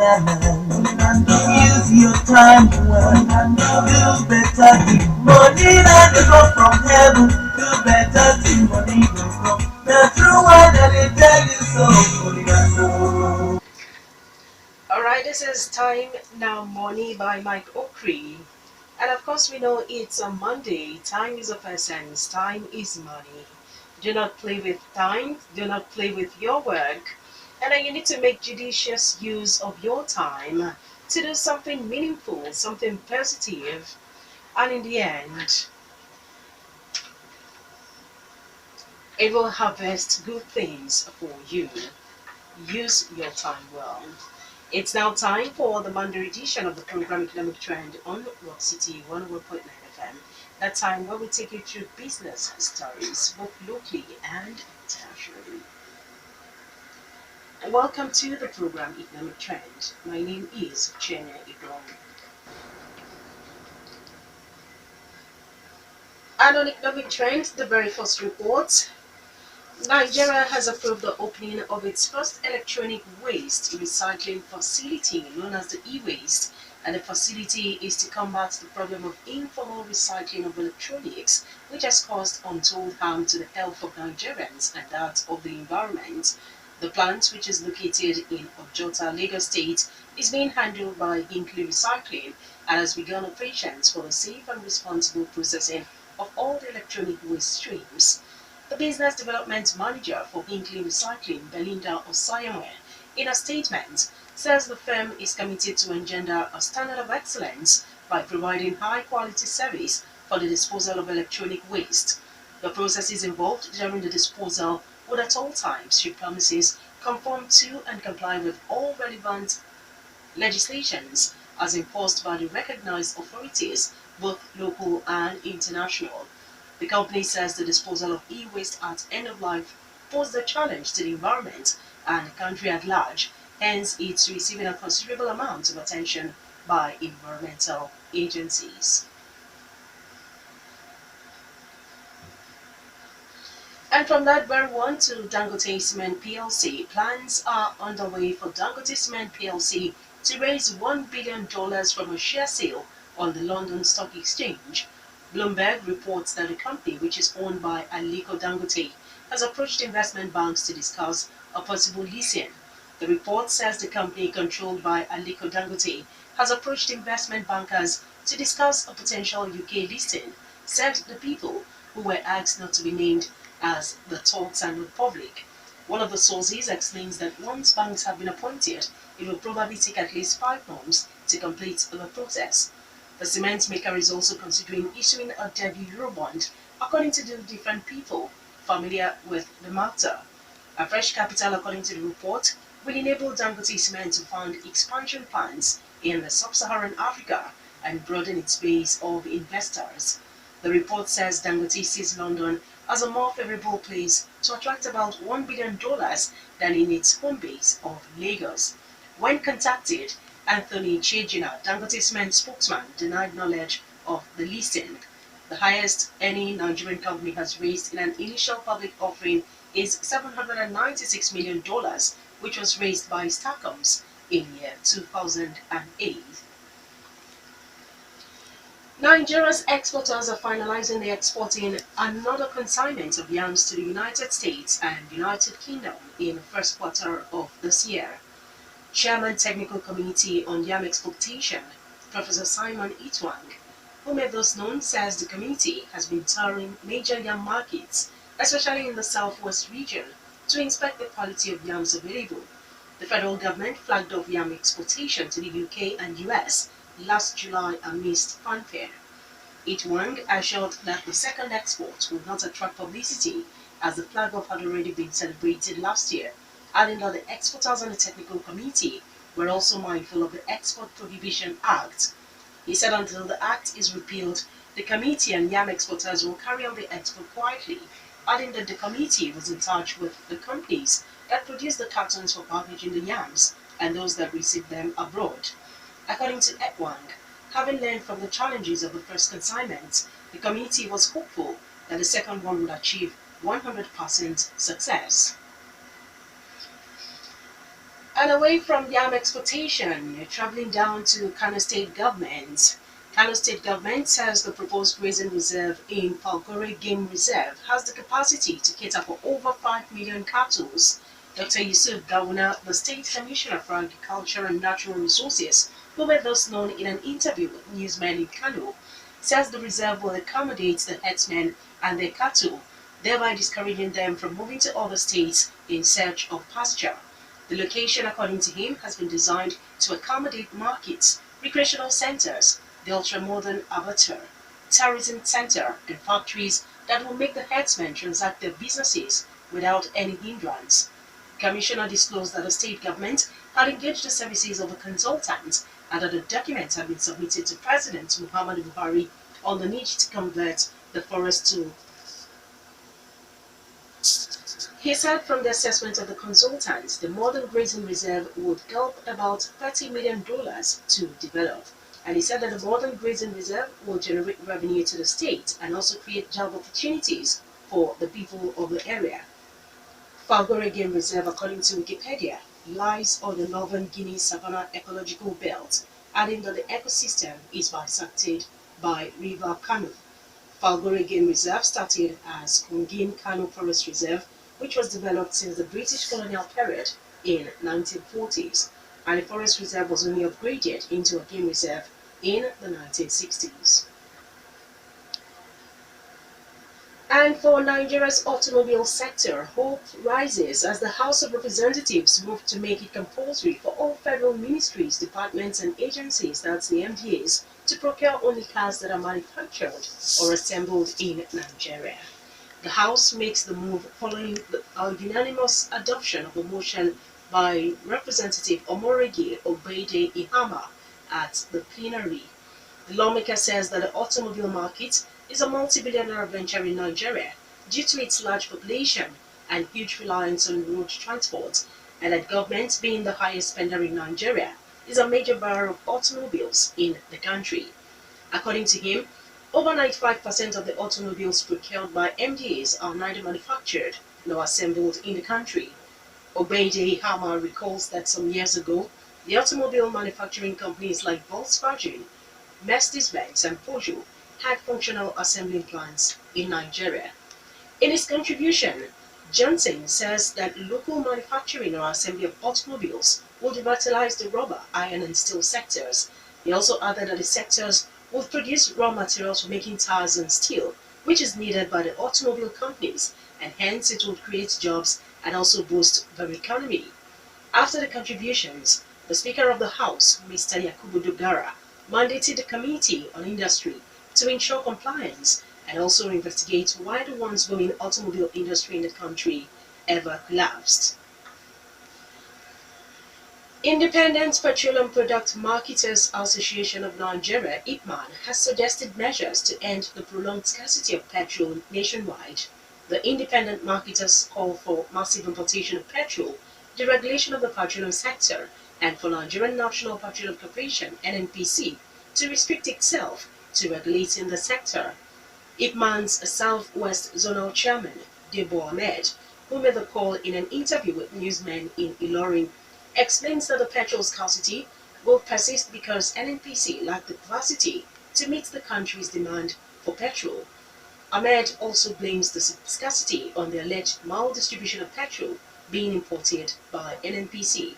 Use your time well. Do better thing. Money that dey come from heaven. Do better thing. Money go come. The true one that they tell you so. Only I know. Alright, this is Time Now Money by Mike Okri. And of course, we know it's a Monday. Time is of essence. Time is money. Do not play with time. Do not play with your work. And then you need to make judicious use of your time to do something meaningful, something positive, and in the end, it will harvest good things for you. Use your time well. It's now time for the Monday edition of the program Economic Trend on Rock City 101.9 FM. That time where we take you through business stories, both locally and internationally. And welcome to the program Economic Trend. My name is Chienye. And on Economic Trend, the very first report, Nigeria has approved the opening of its first electronic waste recycling facility known as the e-waste, and the facility is to combat the problem of informal recycling of electronics, which has caused untold harm to the health of Nigerians and that of the environment. The plant, which is located in Ojota, Lagos State, is being handled by Hinkley Recycling and has begun operations for the safe and responsible processing of all the electronic waste streams. The Business Development Manager for Hinkley Recycling, Belinda Osayemwe, in a statement, says the firm is committed to engender a standard of excellence by providing high-quality service for the disposal of electronic waste. The processes involved during the disposal would at all times, she promises, conform to and comply with all relevant legislations as enforced by the recognized authorities, both local and international. The company says the disposal of e-waste at end of life poses a challenge to the environment and the country at large, hence it's receiving a considerable amount of attention by environmental agencies. And from that very one to Dangote Cement PLC, plans are underway for Dangote Cement PLC to raise $1 billion from a share sale on the London Stock Exchange. Bloomberg reports that the company, which is owned by Aliko Dangote, has approached investment banks to discuss a possible listing. The report says the company, controlled by Aliko Dangote, has approached investment bankers to discuss a potential UK listing, said the people, who were asked not to be named as the talks are not public. One of the sources explains that once banks have been appointed, it will probably take at least 5 months to complete the process. The cement maker is also considering issuing a debut Eurobond, according to the different people familiar with the matter. A fresh capital, according to the report, will enable Dangote Cement to fund expansion plans in the sub-Saharan Africa and broaden its base of investors. The report says Dangote sees London as a more favorable place to attract about $1 billion than in its home base of Lagos. When contacted, Anthony Chienye, Dangote Cement spokesman, denied knowledge of the listing. The highest any Nigerian company has raised in an initial public offering is $796 million, which was raised by Starcoms in year 2008. Nigeria's exporters are finalizing the exporting another consignment of yams to the United States and United Kingdom in the first quarter of this year. Chairman Technical Committee on Yam Exportation, Professor Simon Itwang, who made this known, says the committee has been touring major yam markets, especially in the southwest region, to inspect the quality of yams available. The federal government flagged off yam exportation to the UK and US last July amidst fanfare. Itwang assured that the second export would not attract publicity as the flag off had already been celebrated last year, adding that the exporters and the technical committee were also mindful of the Export Prohibition Act. He said until the act is repealed, the committee and yam exporters will carry on the export quietly, adding that the committee was in touch with the companies that produce the cartons for packaging the yams and those that receive them abroad. According to Egwuonwu, having learned from the challenges of the first consignment, the committee was hopeful that the second one would achieve 100% success. And away from yam exportation, traveling down to Kano State government. Kano State government says the proposed grazing reserve in Fargo Game Reserve has the capacity to cater for over 5 million cattle. Dr. Yusuf Gawuna, the State Commissioner for Agriculture and Natural Resources, who made this known in an interview with newsmen in Kano, says the reserve will accommodate the herdsmen and their cattle, thereby discouraging them from moving to other states in search of pasture. The location, according to him, has been designed to accommodate markets, recreational centers, the ultra-modern abattoir, tourism center, and factories that will make the herdsmen transact their businesses without any hindrance. The commissioner disclosed that the state government had engaged the services of a consultant and that the documents had been submitted to President Muhammadu Buhari on the need to convert the forest to. He said from the assessment of the consultants, the modern grazing reserve would help about $30 million to develop. And he said that the modern grazing reserve will generate revenue to the state and also create job opportunities for the people of the area. Fargo Game Reserve, according to Wikipedia, lies on the northern Guinea Savannah ecological belt, adding that the ecosystem is bisected by River Kano. Fargo Game Reserve started as Kungin Kano Forest Reserve, which was developed since the British colonial period in 1940s, and the forest reserve was only upgraded into a game reserve in the 1960s. And for Nigeria's automobile sector, hope rises as the House of Representatives moved to make it compulsory for all federal ministries, departments, and agencies, that's the MDAs, to procure only cars that are manufactured or assembled in Nigeria. The House makes the move following the unanimous adoption of a motion by Representative Omorege Obeide Ihama at the plenary. The lawmaker says that the automobile market is a multi-billion-dollar venture in Nigeria due to its large population and huge reliance on road transport, and that government, being the highest spender in Nigeria, is a major buyer of automobiles in the country. According to him, over 95% of the automobiles procured by MDAs are neither manufactured nor assembled in the country. Obeide Hama recalls that some years ago, the automobile manufacturing companies like Volkswagen, Mercedes-Benz, and Peugeot had functional assembling plants in Nigeria. In his contribution, Johnson says that local manufacturing or assembly of automobiles will revitalize the rubber, iron, and steel sectors. He also added that the sectors will produce raw materials for making tires and steel, which is needed by the automobile companies, and hence it will create jobs and also boost the economy. After the contributions, the Speaker of the House, Mr. Yakubu Dogara, mandated the Committee on Industry to ensure compliance and also investigate why the once booming automobile industry in the country ever collapsed. Independent Petroleum Product Marketers Association of Nigeria, IPMAN, has suggested measures to end the prolonged scarcity of petrol nationwide. The independent marketers call for massive importation of petrol, deregulation of the petroleum sector, and for Nigerian National Petroleum Corporation (NNPC) to restrict itself to regulating the sector. IPMAN's Southwest Zonal Chairman, Debo Ahmed, who made the call in an interview with newsmen in Ilorin, explains that the petrol scarcity will persist because NNPC lack the capacity to meet the country's demand for petrol. Ahmed also blames the scarcity on the alleged maldistribution of petrol being imported by NNPC.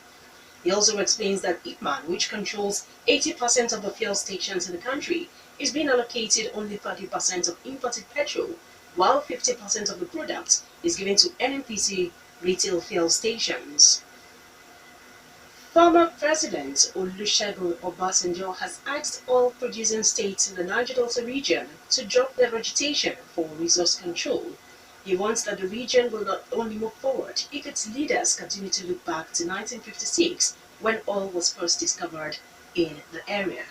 He also explains that IPMAN, which controls 80% of the fuel stations in the country, is being allocated only 30% of imported petrol, while 50% of the product is given to NNPC retail fuel stations. Former President Olusegun Obasanjo has asked oil-producing states in the Niger Delta region to drop their vegetation for resource control. He wants that the region will not only move forward if its leaders continue to look back to 1956 when oil was first discovered in the area.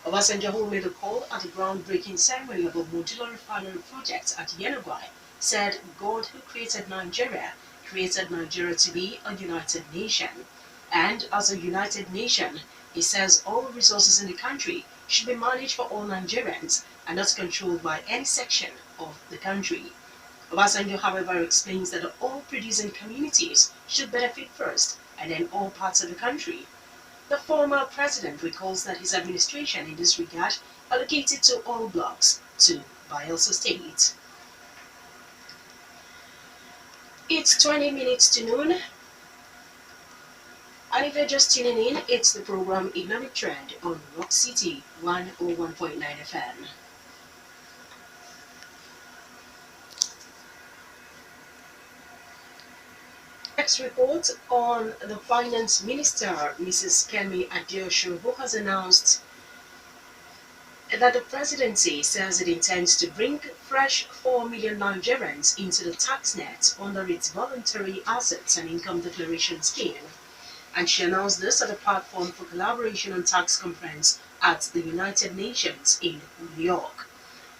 Obasanjo, who made a call at the groundbreaking ceremony of a modular refinery project at Yenagoa, said God who created Nigeria to be a united nation. And as a united nation, he says all resources in the country should be managed for all Nigerians and not controlled by any section of the country. Obasanjo, however, explains that all producing communities should benefit first and in all parts of the country. The former president recalls that his administration in this regard allocated to all blocks to Bayelsa State. It's 20 minutes to noon, and if you're just tuning in, it's the program Economic Trend on Rock City 101.9 FM. Next report on the Finance Minister, Mrs. Kemi Adeosun, who has announced that the presidency says it intends to bring fresh 4 million Nigerians into the tax net under its voluntary assets and income declaration scheme. And she announced this at a platform for collaboration on tax conference at the United Nations in New York.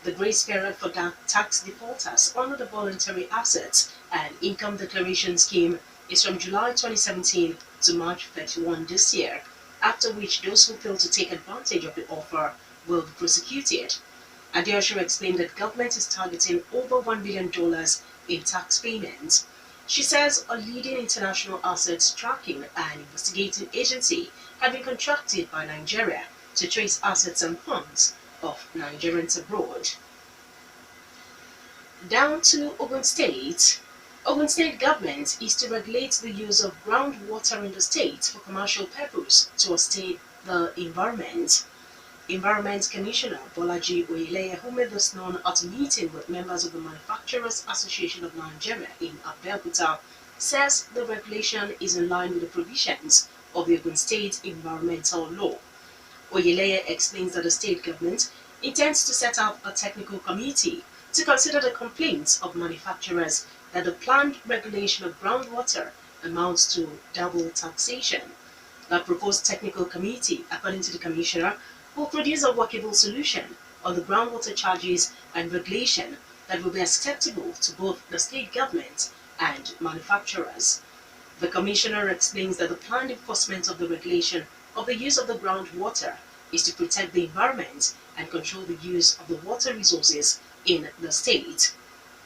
The grace period for tax defaulters under the voluntary assets and income declaration scheme is from July 2017 to March 31 this year, after which those who fail to take advantage of the offer will be prosecuted. Adeosun explained that government is targeting over $1 billion in tax payments. She says a leading international assets tracking and investigating agency had been contracted by Nigeria to trace assets and funds of Nigerians abroad. Down to Ogun State. Ogun State government is to regulate the use of groundwater in the state for commercial purpose to sustain the environment. Environment Commissioner Bolaji Oyeleye, who made this known at a meeting with members of the Manufacturers Association of Nigeria in Abeokuta, says the regulation is in line with the provisions of the Ogun State Environmental Law. Oyeleye explains that the state government intends to set up a technical committee to consider the complaints of manufacturers that the planned regulation of groundwater amounts to double taxation. The proposed technical committee, according to the commissioner, will produce a workable solution on the groundwater charges and regulation that will be acceptable to both the state government and manufacturers. The commissioner explains that the planned enforcement of the regulation of the use of the groundwater is to protect the environment and control the use of the water resources in the state.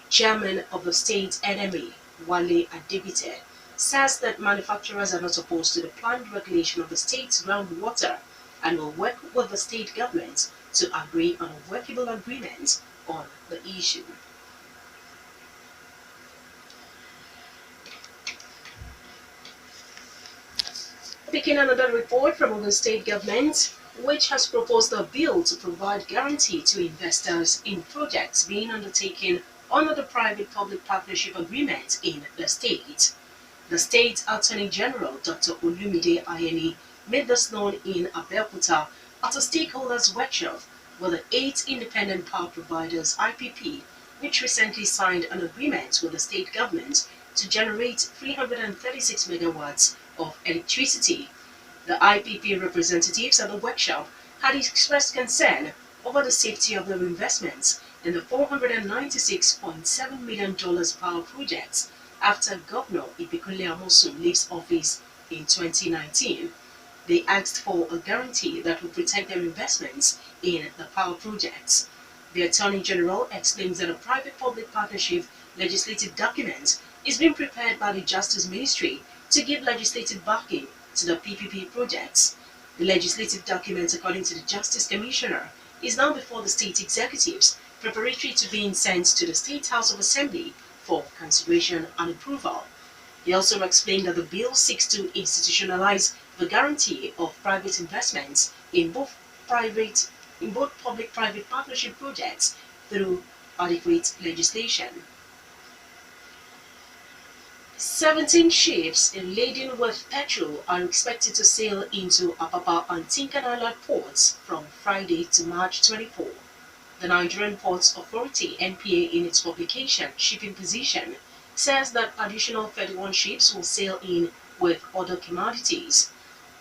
Chairman of the state NMA, Wale Adebite, says that manufacturers are not opposed to the planned regulation of the state's groundwater and will work with the state government to agree on a workable agreement on the issue. Picking another report from the state government, which has proposed a bill to provide guarantee to investors in projects being undertaken under the private-public partnership agreement in the state. The State Attorney General, Dr. Olumide Ayeni, made this known in Abeokuta at a stakeholders workshop with the 8 independent power providers IPP, which recently signed an agreement with the state government to generate 336 megawatts of electricity. The IPP representatives at the workshop had expressed concern over the safety of their investments in the $496.7 million power projects after Governor Ibikunle Amosun leaves office in 2019. They asked for a guarantee that will protect their investments in the power projects. The Attorney General explains that a private-public partnership legislative document is being prepared by the Justice Ministry to give legislative backing to the PPP projects. The legislative document, according to the Justice Commissioner, is now before the state executives, preparatory to being sent to the State House of Assembly for consideration and approval. He also explained that the bill seeks to institutionalize the guarantee of private investments in both public-private partnership projects through adequate legislation. 17 ships laden with petrol are expected to sail into Apapa and Tinkan Island ports from Friday to March 24. The Nigerian Ports Authority (NPA), in its publication Shipping Position, says that additional 31 ships will sail in with other commodities.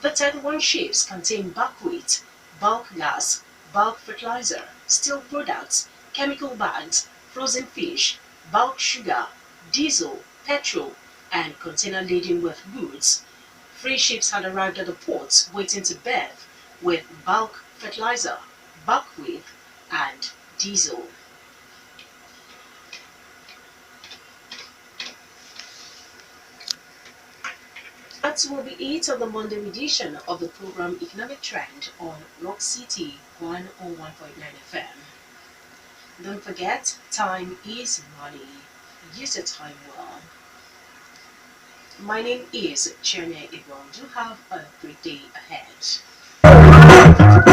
The 31 ships contain buckwheat, bulk gas, bulk fertilizer, steel products, chemical bags, frozen fish, bulk sugar, diesel, petrol, and container laden with goods. 3 ships had arrived at the ports waiting to berth with bulk fertilizer, buckwheat, and diesel. That will be it on the Monday edition of the program Economic Trend on Rock City 101.9 FM. Don't forget, time is money. Use your time well. My name is Chienye. Do have a great day ahead.